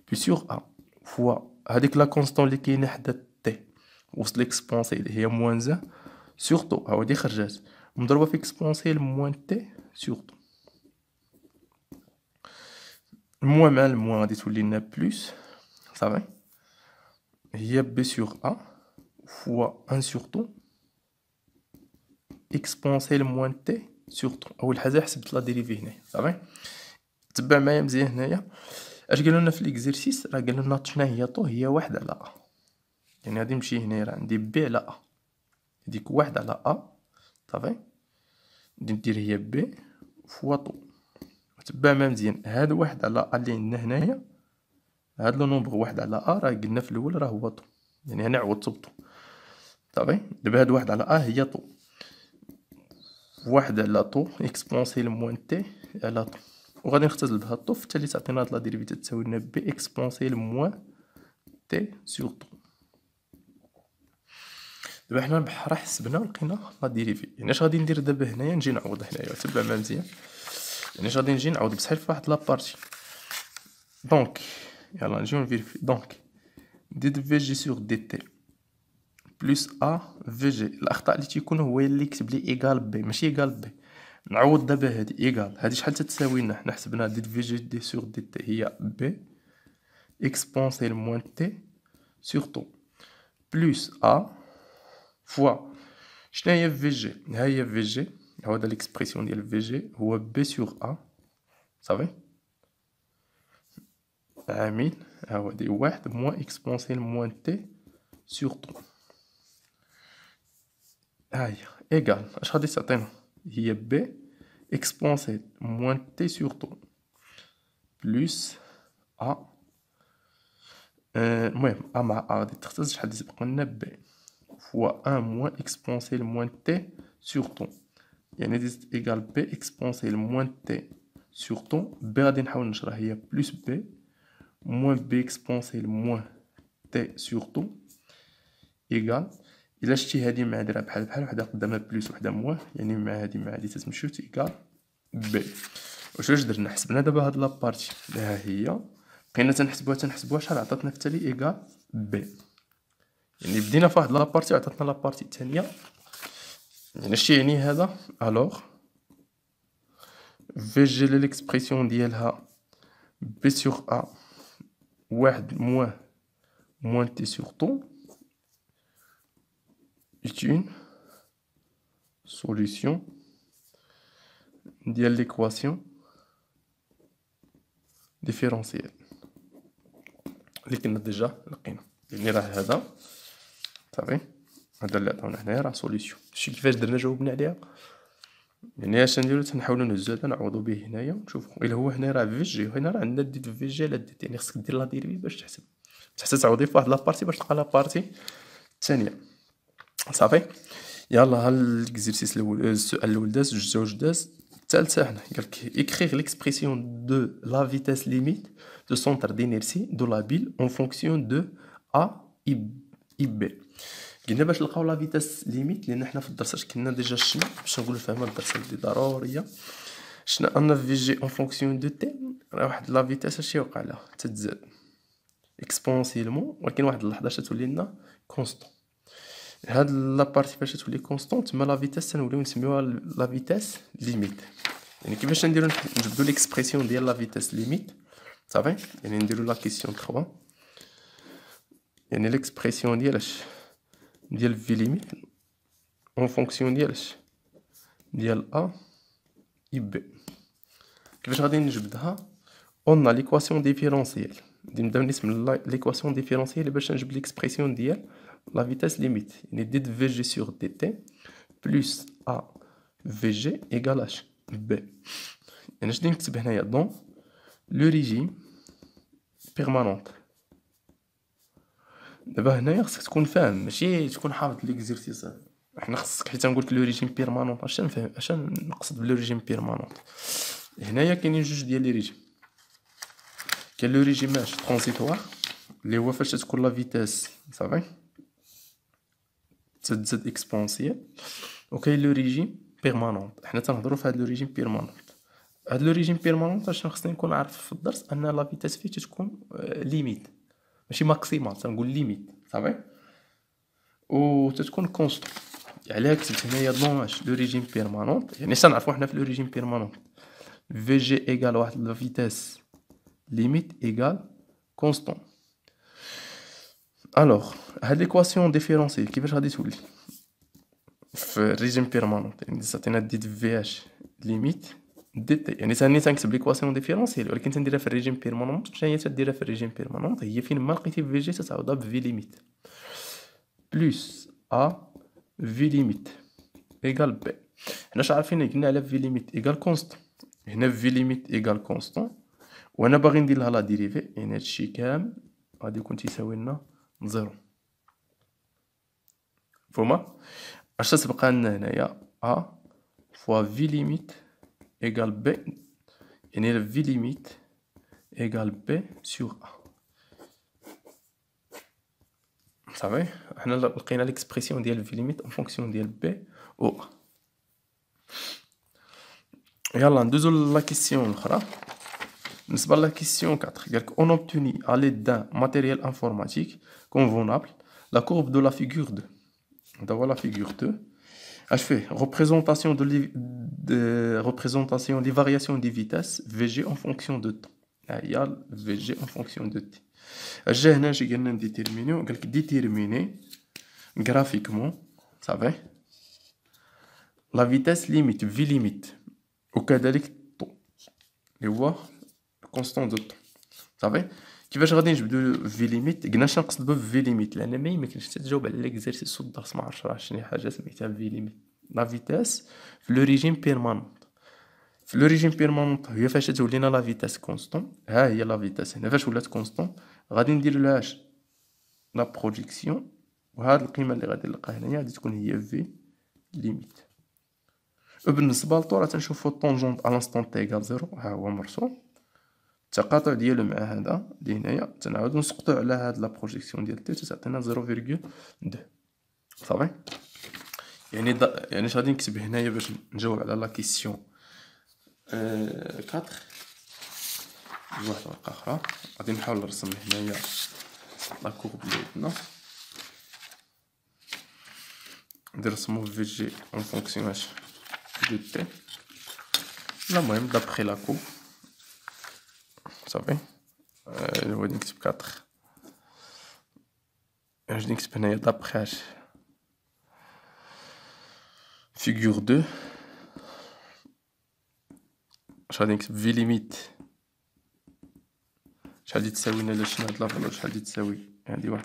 بي سور ا فوا هذيك لا كونستون اللي كاينه حدا تي وسط ليكسبونسيل هي موان زان سورتو ها هادي خرجات مضروبه في اكسبونسيل موان تي سورتو. الموان مع الموان غادي تولي لنا بلس صافي هي بي سور ا فوا 1 سورتو اكسبونسيل موان تي سورتو. اول حاجه حسبت لا ديريفي هنا صافي تبع معايا مزيان هنايا. اش قالوا لنا في ليكزيرسيس راه قالوا لنا شنو هي طو هي واحد على ا. يعني غادي نمشي هنايا راه عندي بي على ا هذيك واحد على ا صافي ندير هي بي فوا طو. تبع معايا مزيان هاد واحد على ا اللي عندنا هنايا هاد لو نومبر واحد على ا راه قلنا في الاول راه هو طو يعني هنا عوضت بطو صافي. دابا هاد واحد على ا هي طو واحد على طو اكسبونسيل موان تي على طو وغادي نختزل بها الطو حتى اللي تعطينا هاد لا ديريفي تساوي لنا بي اكسبونسيل موان تي سور طو. دابا حنا بحال حسبنا ولقينا لا ديريفي. يعني اش غادي ندير دابا هنايا نجي نعوض هنايا تبع معايا مزيان. يعني اش غادي نجي نعوض بصحيح في واحد لابارتي دونك يلا نجيو نفيريفي دونك دي في جي سور دي تي بلس ا في جي. الاخطاء اللي تيكونوا هو اللي يكتب لي ايغال بي ماشي ايغال بي. نعوض دابا هادي ايغال هادي شحال تتساوي لنا حنا حسبنا دي في جي دي سور دي تي هي بي اكسبونسيل موان تي سور طو بلس ا فوا شنو هي في جي ها هي في جي هو هذا ليكسبريسيون ديال في جي هو بي سور ا صافي عامل ها هو دي واحد موان اكسبونسيال موان تي سور طون. ها هي ايكال اش غادي تعطينا؟ هي بي اكسبونسيال موان تي سور طون بلوس ا. المهم ا مع ا غادي تختزل، شحال تبقى لنا بي فوا ان موان اكسبونسيال موان تي سور طون، يعني ديت ايكال بي اكسبونسيال موان تي سور طون. بي غادي نحاول نشرح هي بلوس بي موان بي اكسبونسيال موان تي سور طون ايكال. الا شتي هادي مع هادي راه بحال بحال، وحده قدامها بلوس وحده موان، يعني مع هادي تتمشيو ايكال بي. واش درنا؟ حسبنا دابا هاد لابارتي ها هي، بقينا تنحسبوها شحال عطاتنا في التالي ايكال بي. يعني بدينا في واحد لابارتي عطاتنا لابارتي الثانيه، يعني شتي يعني هذا؟ الوغ في جي ليكسبرسيون ديالها بي سور ا واحد موان تي سور طون est une solution ديال l'équation ديفيرونسيال اللي كنا ديجا لقينا. يعني راه هذا صافي، هذا اللي عطاونا هنايا راه سوليسيون. شتي كيفاش درنا جاوبنا عليها؟ يعني اش نديرو؟ تنحاولو نهزو هذا نعوضو به هنايا ونشوفو الا هو هنا راه في جي وهنا راه عندنا ديت في جي على ديت، يعني خصك دير لا ديريفي باش تحسب حتى تعوضي في واحد لابارتي باش تلقى لابارتي الثانيه. صافي يلا ها الاكزرسيس الاول، السؤال الاول داز، جوج داز، الثالثه هنا قالك écrire l'expression de la vitesse limite de centre d'inertie de la bille en fonction de a et b. قلنا باش نلقاو لا فيتاس ليميت، لان حنا في الدرس كنا ديجا شفنا باش نقولوا فهمنا الدرس اللي ضروريه. شنا ان في جي اون فونكسيون دو تي، راه واحد لا فيتاس اش يوقع لها؟ تتزاد اكسبونسيلمون، ولكن واحد اللحظه تولي لنا كونستون. هاد لابارتي فاش تولي كونستون تما لا فيتاس تنوليو نسميوها لا فيتاس ليميت. يعني كيفاش نديرو؟ نجبدو ليكسبرسيون ديال لا فيتاس ليميت. صافي، يعني نديرو لا كيسيون 3، يعني ليكسبرسيون ديال ديال في ليميت اون فونكسيون ديال ا اي بي. كيفاش غادي نجبدها؟ اون ليكواسيون ديفيرونسيال، نبدا نسم ليكواسيون ديفيرونسيال باش نجبد ليكسبرسيون ديال لا فيتاس ليميت، يعني ديت في جي سور دي تي بلوس ا في جي ايكال اش بي. يعني اش نكتب هنايا؟ دون لو ريجيم بيرمانونت. دابا هنايا خصك تكون فاهم، ماشي تكون حافظ ليكزيرسيس. حنا خصك، حيت نقولك لو ريجيم بيرمانونت اش نفهم، اش نقصد بلو ريجيم بيرمانونت. هنايا كاينين جوج ديال لي ريجيم. كاين لو ريجيم ترانزيتوار اللي هو فاش تكون لا فيتاس صافي تتزاد اكسبونسيال، وكاين لو ريجيم بيرمانونت. حنا تنهضروا في هاد لو ريجيم بيرمانونت. هاد لو ريجيم بيرمانونت اش خصني نكون عارف في الدرس؟ ان لا فيتاس فيه تكون ليميت، ماشي ماكسيمال، تنقول ليميت صافي، و تتكون كونستون. علاه كتبت هنايا دوناش لو ريجيم بيرمانونت؟ يعني تنعرفوا حنا في لو ريجيم بيرمانونت في جي ايكال واحد لا فيتاس ليميت ايكال كونستون. الوغ هاد ليكواسيون ديفيرونسيال كيفاش غادي تولي في الريجيم بيرمانونت؟ يعني تعطينا ديت في اش ليميت دي تي، يعني ثاني تنكتب ليكواسيون ديفيرونسيال ولكن تنديرها في الريجيم بيرمانونت. شنو هي تديرها في الريجيم بيرمانونت؟ هي فين ما لقيتي في جي تتعوضها بفي ليميت بلوس ا في ليميت ايكال بي. حنا عارفين قلنا على في ليميت ايكال كونستون، هنا في ليميت ايكال كونستون، وانا باغي ندير لها لا ديريفي، يعني هادشي كامل غادي يكون تيساوي لنا زيرو. فهمت؟ اش تبقى لنا هنايا؟ ا فوا في ليميت ايكال بي، يعني في ليميت ايكال بي سور ا. صافي، حنا لقينا ليكسبرسيون ديال في ليميت اون فونكسيون ديال بي و ا. يلا ندوزو لا كيسيون الاخرى. بالنسبه لا كيسيون 4 قالك on obtenu à l'aide d'un matériel informatique convenable la courbe de la figure 2. هذا هو لا figure 2. اش فيه؟ représentation des variations des vitesses VG en fonction de temps. هي VG en fonction de t. جا هنا اش قلنا نديتيرمينيو؟ قالك ديتيرميني graphiquement صافي لا فيتاس ليميت في ليميت وكذلك طو اللي هو كونستون دو طون. صافي، كيفاش غادي نجبدو في ليميت؟ قلنا شنو نقصد بفي ليميت، لان ما يمكنش تجاوب على ليكزارسيس والدرس ما عرفتش راه شنو حاجه سميتها في ليميت. لا فيتاس في لو ريجيم بيرمانونت. في لو ريجيم بيرمانونت هي فاش تولينا لا فيتاس كونستون. ها هي لا فيتاس هنا فاش ولات كونستون غادي ندير لهاش لا بروجيكسيون، وهاد القيمه اللي غادي نلقاها هنايا غادي تكون هي في ليميت. وبالنسبه لطو راه تنشوفو طونجونت على انستون تي ايكال زيرو، ها هو مرسوم التقاطع ديالو مع هذا اللي هنايا، تنعاودو نسقطو على هاد لا بروجيكسيون ديال تي تعطينا 0.2. صافي. يعني يعني اش غادي نكتب هنايا باش نجاوب على لا كيسيون 4 بواحد الورقه اخرى. غادي نحاول نرسم هنايا لا كورب اللي عندنا، ندير رسمو في جي اون فونكسيون اش دو تي. المهم دابخي لا كورب صافي. غادي نكتب 4 غادي نكتب هنايا دابخي اش فيغور 2 اش غادي نكتب في ليميت شحال غادي تساوي لنا شنو هاد لا فالور شحال غادي تساوي هادي 1.2 1.3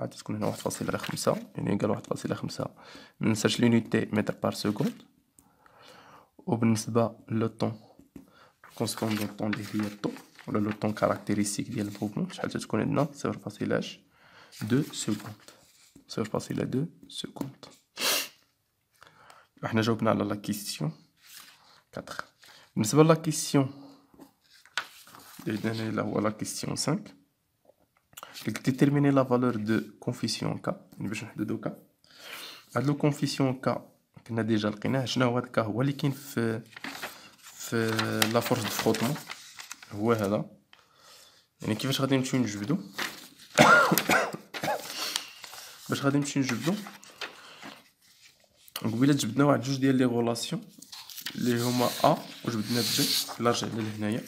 1.4 تكون هنا 1.5 يعني قال 1.5. مننساش لونيتي متر بار سكوند. وبالنسبه لو طون كونستون دو طون اللي هي الطو ولا لو طون كاركتيريستيك ديال الموفمون شحال تكون عندنا 0.2 سكوند 0.2 سكوند. احنا جاوبنا على لا كيسيون 4. بالنسبه لا كيسيون اللي هو لا كيسيون 5 اللي ديتيرميني لا فالور دو كونفيسيون كا. يعني باش نحددو كا هاد لو كونفيسيون كا كنا ديجا لقيناه. شنو هو هاد كا؟ هو اللي كاين في لا فورس دو فروتمون، هو هذا. يعني كيفاش غادي نمشيو نجبدو باش غادي نمشيو نجبدو قبيله جبدنا واحد جوج ديال لي غولاسيون اللي هما ا وجبدنا بي. الا رجعنا لهنايا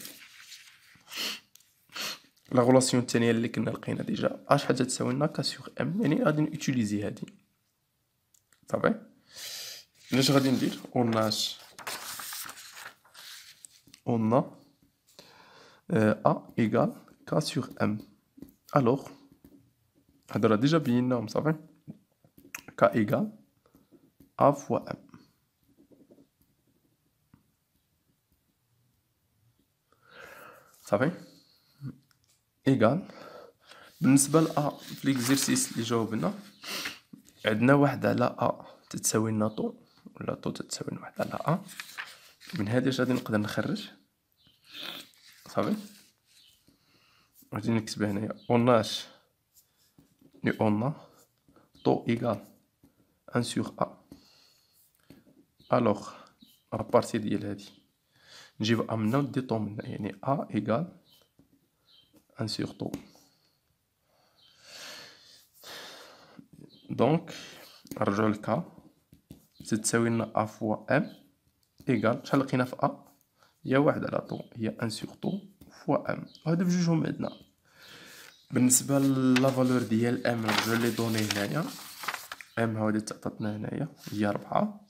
لا غولاسيون الثانيه اللي كنا لقينا ديجا اش حاجه تساوي لنا كا سور ام، يعني غادي نوتيليزي هادي. صافي. اش غادي ندير؟ اون ا ايغال كا سور ام. الوغ هادو راه ديجا بيناهم. صافي. كا ايغال ا فوا ام. صافي. ايغال بالنسبه ل ا في ليكزيرسيس اللي جاوبنا عندنا واحد على ا تتساوي لنا طو، ولا طو تتساوي لنا واحد على ا. من هادي اش غادي نقدر نخرج؟ صافي. غادي نكتب هنايا اوناش لي اون طو ايغال ان سور ا. الوغ ابارتي ديال هادي نجيب ا منا وندي طو منا، يعني ا ايغال ان سور طو. دونك نرجعو لكا تتساوي لنا ا فوا ام ايغال شحال لقينا في ا؟ هي واحد على طو، هي ان سور طو فوا ام. وهادو بجوجهم عندنا. بالنسبه لا فالور ديال ام نرجعو لي دوني هنايا. ام هادي تعطاتنا هنايا هي 4.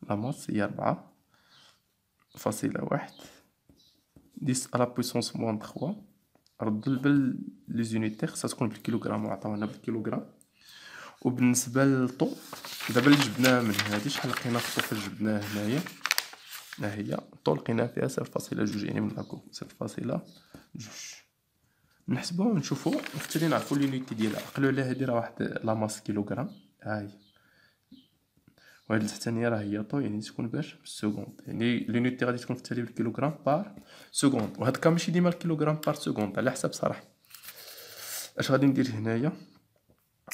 لا ماس هي 4.1 10 على بويسونس موان 3. رد لي زونيتي خصها تكون بالكيلوغرام وعطاونا بالكيلوغرام. وبالنسبه للطو دابا اللي جبناه من هادي شحال لقينا في الطو فاش جبناه هنايا؟ ها هي الطو لقينا فيها 0.2 يعني من لاكو 0.2. نحسبوها ونشوفو حتى نعرفو لونيتي ديالها. عقلوا على هادي راه واحد لا ماس كيلوغرام، ها هي. وهاد الثانيه راه هي طو، يعني تكون باش بالسكوند، يعني لونيتي غادي تكون في التالي بالكيلوغرام بار سكوند. وهاد كا ماشي ديما الكيلوغرام بار سكوند على حسب صراحه. اش غادي ندير هنايا؟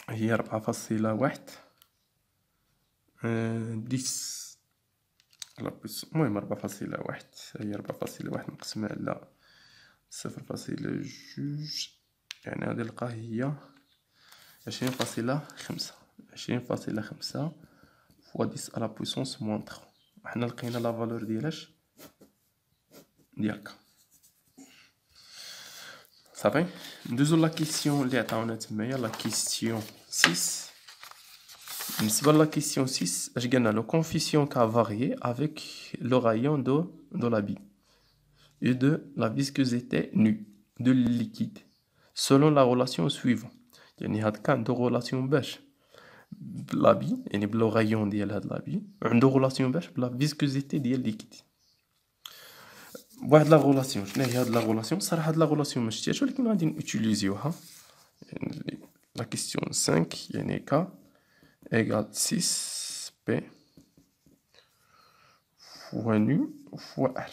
هي 4.1 10 على بويس، المهم 4.1 هي 4.1 مقسمة على 0.2 يعني غادي نلقى هي 20.5 20.5 فوا 10 على بويسونس موان 3. وحنا لقينا لا فالور ديالاش ديالك. صافي. ندوزو لا كيسيون اللي عطاونا تمايا لا كيسيون 6. بالنسبه لا كيسيون 6 اش قالنا؟ لو كونفيسيون كا فاريي افيك لو رايون دو لا بي. et de la viscosité nue de liquide selon la relation suivante. يعني هاد كان عنده relation باش بلابي يعني بلو غايون ديال هاد لابي عنده relation باش بلا فيسكوزيتي ديال ليكيد بواحد لا غولاسيون. شنو هي هاد لا غولاسيون؟ صراحه هاد لا غولاسيون ما شتيهاش ولكن غادي نوتيليزيوها. يعني لا كيسيون 5 يعني ك ايغال 6 بي فوا نو فوا ار.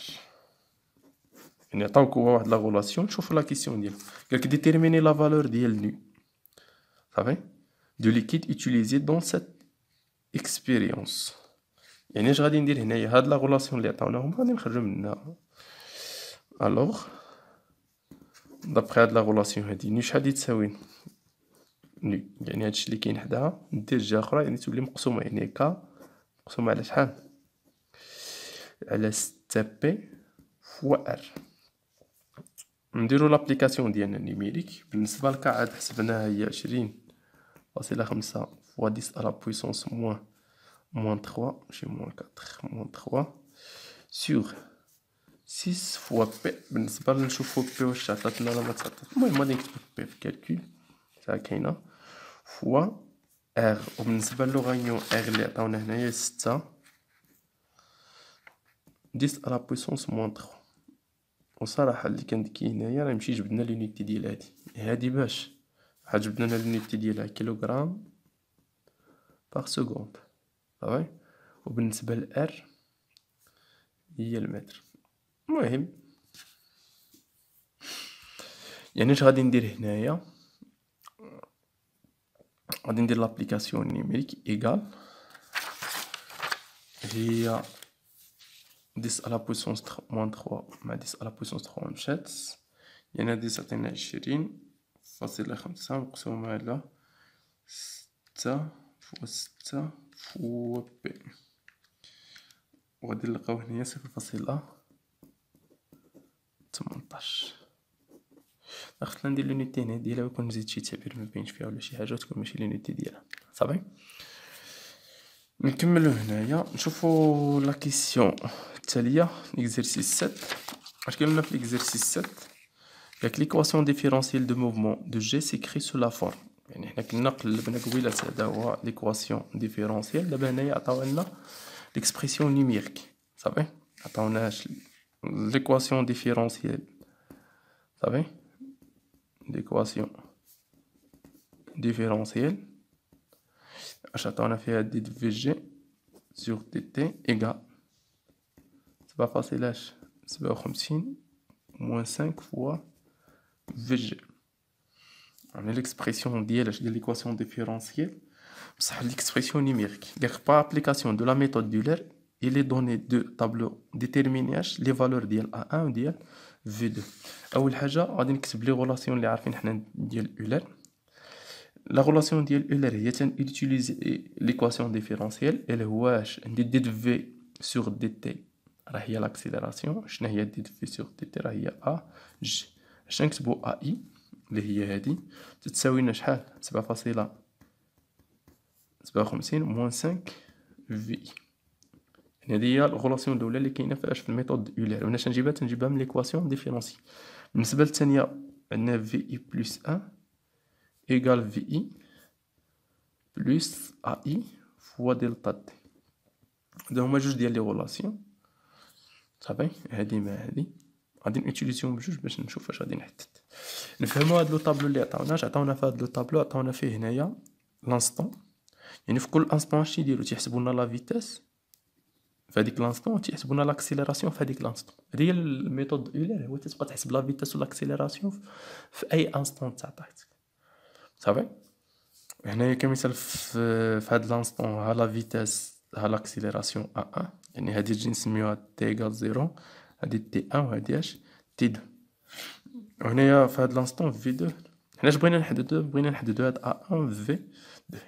يعني عطاوك هو واحد لا غولاسيون. شوفوا لا كيسيون ديالو قالك ديتيرميني لا فالور ديال نو صافي دو ليكيد utilisé dans cette expérience. يعني اش غادي ندير هنايا؟ هاد لا غولاسيون اللي عطاوناهم غادي نخرجو منها. الوغ دابخي هاد لا غولاسيون هادي نو شحال تساوي نو؟ يعني هادشي اللي كاين حداها ندير جهه اخرى يعني تولي مقسومه يعني ك مقسومه على شحال؟ على 6 بي فوا ار. نديرو لابليكاسيون ديالنا نيميريك. بالنسبه لك عاد حسبناها هي 20.5 فوا 10 على بويسونس موان 3 ماشي موان 4 موان 3 سور 6 فوا بي. بالنسبه لنشوفو بي واش عطاتنا ولا ما تعطات. المهم غادي نكتبو بي في الكالكول تا كاينه فوا ار. وبالنسبه للوغانيون ار اللي عطاونا هنايا 6 10 على بويسونس موان 3. وصراحه اللي كندكي هنايا راه مشي جبدنا لونيتي ديال هادي باش واحد جبدنا لونيتي ديالها كيلوغرام باغ سكوند صافي. وبالنسبه لار هي المتر. المهم يعني اش غادي ندير هنايا؟ غادي ندير لابليكاسيون نيميريك ايغال هي 10 على بويسونس موان 3 مع 10 على بويسونس 3 مشات يعني هادي تعطينا 20.5 مقسومة على 6 فوا 6 فوا بي. وغادي نلقاو هنايا 0.18. خصنا ندير لونيتي هنا ديالها ويكون نزيد شي تعبير مبينش فيها ولا شي حاجة وتكون ماشي لونيتي ديالها صافي. نكملو هنايا نشوفو لا كيسيون التالية ليكزيرسيس 7. اش كاين لنا في ليكزيرسيس 7؟ قالك ليكواسيون ديفيرونسييل دو موفمون دو جي سيكري سو لا فورم. يعني حنا كنا قلبنا قبيلات هذا هو ليكواسيون ديفيرونسييل. دابا هنايا عطاونا ليكسبرسيون نيميريك صافي. عطاوناش ليكواسيون ديفيرونسييل صافي. ليكواسيون ديفيرونسييل اش عطاونا فيها دي دو في جي سور دي تي ايغال 7.57 موان 5 فوا في جي. يعني l'expression ديال l'équation différentielle بصح l'expression numérique. Par application de la méthode d'Euler il est donné deux tableaux déterminés les valeurs ديال A1 و ديال V2. اول حاجه غادي نكتب لي غولاسيون اللي عارفين حنا ديال Euler. لا غولاسيون ديال Euler هي تنوتيليزي l'équation différentielle اللي هو واش ندير دي V sur dt راه هي لاكسيليراسيون. شنو هي دي في سور دي تي؟ راه هي ا جي. اش نكتبو ا اي اللي هي هادي تتساوي لنا شحال؟ 7.57 موان 5 في. يعني هادي هي الغولاسيون الاولى اللي كاينه فاش في الميثود اولير. وانا تنجيبها من ليكواسيون ديفيرونسي. بالنسبه للثانيه عندنا في اي بلس 1 ايغال في اي بلس ا اي فوا دلتا تي. هادو هما جوج ديال لي غولاسيون صافي. هادي مع هادي غادي نوتيليزيهم بجوج باش نشوف واش غادي نحدد. نفهموا هاد لو طابلو اللي عطاوناش. عطاونا في هاد لو طابلو عطاونا فيه هنايا لانستون. يعني في كل انستون اش يديروا؟ تيحسبوا لنا لا فيتاس في هذيك لانستون تيحسبوا لنا لاكسيليراسيون في هذيك لانستون. هذه هي الميثود اولير. هو تبقى تحسب لا فيتاس ولاكسيليراسيون في اي انستون تعطيك صافي. هنايا كمثال في هاد لانستون ها لا فيتاس ها لاكسيليراسيون ا1 يعني هادي تجي نسميوها تي ايكال 0 هادي تي 1 وهادي اش تي 2. وهنايا في هاد لانستون في 2 حنا بغينا نحددو هاد ا1 في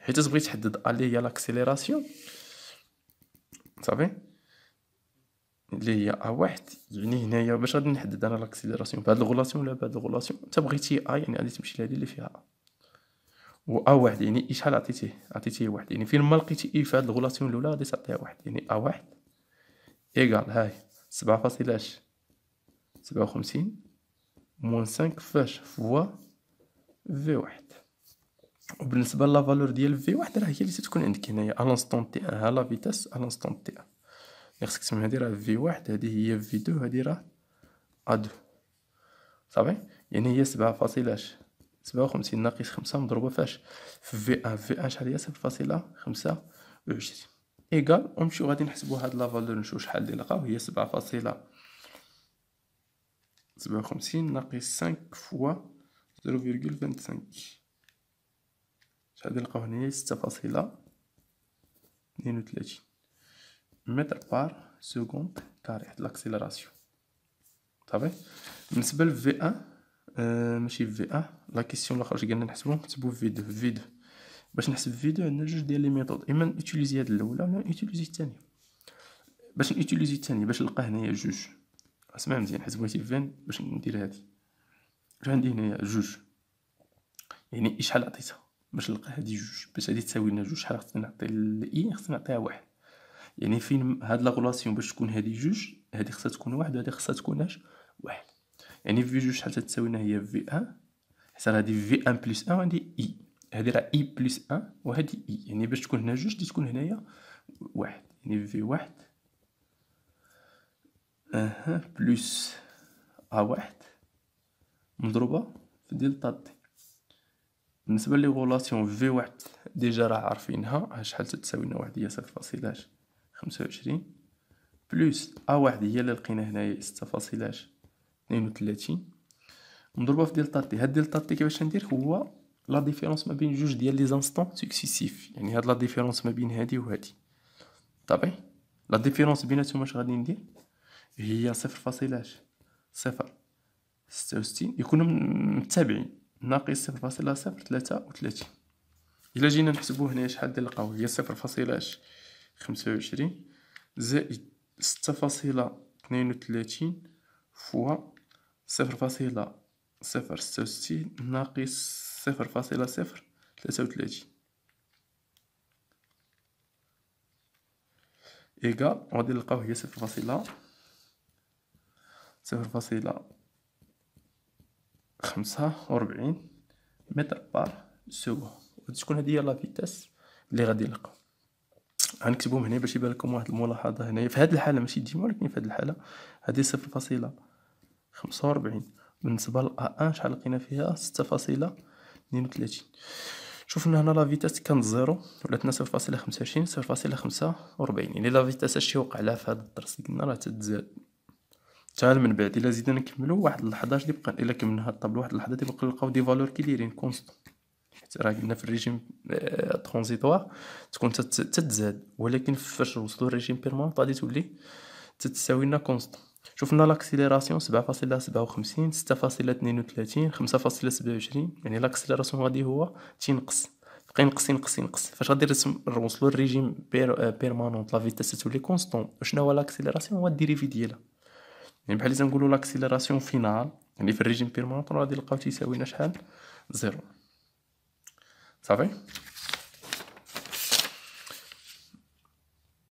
حيت بغيت تحدد ا اللي هي لاكسيليراسيون صافي اللي هي ا1. يعني هنايا باش غادي نحدد انا لاكسيليراسيون بهاد الغولاسيون ولا بهاد الغولاسيون انت بغيتي ا يعني غادي تمشي لهادي اللي فيها و ا1 يعني شحال عطيتيه واحد. يعني فين ما لقيتي اي في هاد الغولاسيون الاولى غادي تعطيها واحد. يعني ا1 ايكال هاي 7.57 57 موان 5 فاش فوا في واحد. وبالنسبه لا فالور ديال في واحد راه هي اللي تتكون عندك هنايا الانستون تي 1 ها لا فيتاس الانستون تي 1. خصك تسمع هادي راه في واحد، هادي هي في 2، هادي راه ا2 صافي. يعني هي 7.57 ناقص 5 مضروبه فاش في 1. في 1 شحال هي 0.25 ايكال. ونمشيو غادي نحسبوا هاد لا فالور نشوف شحال اللي لقاو. هي 7.57 ناقص 5 فوا 0.25 شحال اللي لقاو هنايا 6.32 متر بار سكوند كاري حد لاكسيليراسيون صافي. بالنسبه ل في 1 ماشي في 1 لا كيسيون الاخرى قلنا نحسبو نكتبو في 2. في 2 باش نحسب في 2 عندنا جوج ديال لي ميثود، اما نوتيليزي هاد الاولى ولا نوتيليزي الثانيه. باش نوتيليزي الثانيه باش نلقى هنايا جوج، اسمع مزيان حيت بغيتي فين باش ندير هادي. واش عندي هنايا جوج يعني شحال عطيتها باش نلقى هادي جوج، باش هادي تساوي لنا جوج شحال خصني نعطي لاي خصني نعطيها واحد. يعني فين هاد لا غولاسيون باش تكون هادي جوج هادي خصها تكون واحد وهادي خصها تكون اش واحد. يعني في جوج شحال تتساوي لنا هي في 1 حيت هادي في 1 بلس 1 وهادي اي، هادي راه اي بلس 1 وهادي اي. يعني باش تكون هنا جوج دي تكون هنايا واحد. يعني في واحد بلس ا واحد مضروبه في دلتا تي. بالنسبه لي غولاسيون في واحد ديجا راه عارفينها شحال تتساوي لنا واحد هي 0.25 بلس ا واحد هي اللي لقينا هنايا 6.32 مضروبه في دلتا تي. هاد دلتا تي كيفاش ندير؟ هو لا ديفيرونس ما بين جوج ديال لي زانستون سكسيسيف. يعني هاد لا ديفيرونس ما بين هادي وهادي طبيعي. لا ديفيرونس بيناتهم اش غادي ندير؟ هي 0.066 يكونوا متتابعين ناقص 0.033. الا جينا نحسبوا هنا شحال اللي لقاو هي 0.25 زائد 6.32 فوا 0.066 ناقص 0.033 ايكال. غادي نلقاو هي 0.045 متر بار سكوند. غادي تكون هذه هي لا فيتاس اللي غادي نلقاو. غنكتبهم هنا باش يبان لكم واحد الملاحظه هنايا في هذه الحاله ماشي ديما ولكن في هذه الحاله هذه 0.45 بالنسبه ل A1 شحال لقينا فيها 6.32. شوفنا هنا لا فيتاس كانت زيرو ولاتنا 0.25 0.45. يعني لا فيتاس اش يوقع لها في هذا الدرس قلنا راه تتزاد حتى من بعد. الا زيدنا نكملوا واحد اللحظه اللي بقى الا كملنا هاد الطابلو واحد اللحظه تيبقى نلقاو دي فالور كي دايرين كونستون. راه قلنا في الريجيم ترانزيتوار تكون تتزاد، ولكن فاش نوصلوا للريجيم بيرمانون غادي تولي تتساوي لنا كونستون. شوفنا لاكسيليراسيون 7.57 6.32 5.27. يعني لاكسيليراسيون غادي هو تينقص بقى ينقص. فاش غادي نوصلوا للريجيم بيرمانون لا فيتاس تولي كونستون. وشنو هو لاكسيليراسيون؟ هو الديريفي ديالها. يعني بحال اللي تنقولوا لاكسيليراسيون فينال يعني في الريجيم بيرمانون غادي نلقاو تيساوي لنا شحال؟ زيرو صافي.